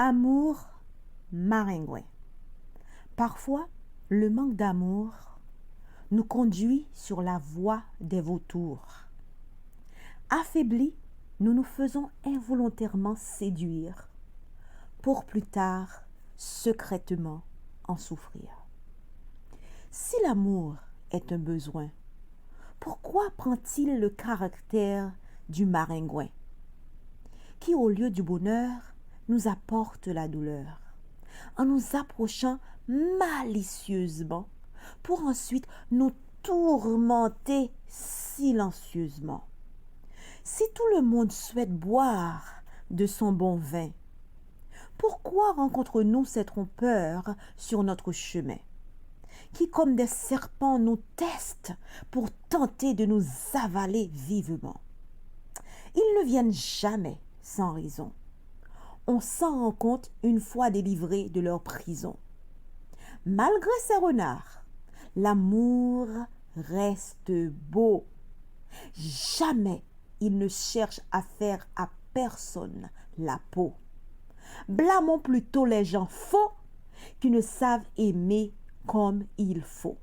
Amour maringouin. Parfois, le manque d'amour nous conduit sur la voie des vautours. Affaiblis, nous nous faisons involontairement séduire pour plus tard secrètement en souffrir. Si l'amour est un besoin, pourquoi prend-il le caractère du maringouin, qui au lieu du bonheur nous apporte la douleur, en nous approchant malicieusement pour ensuite nous tourmenter silencieusement? Si tout le monde souhaite boire de son bon vin, pourquoi rencontrons-nous ces trompeurs sur notre chemin, qui comme des serpents nous testent pour tenter de nous avaler vivement? Ils ne viennent jamais sans raison. On s'en rend compte une fois délivrés de leur prison. Malgré ces renards, l'amour reste beau. Jamais il ne cherche à faire à personne la peau. Blâmons plutôt les gens faux qui ne savent aimer comme il faut.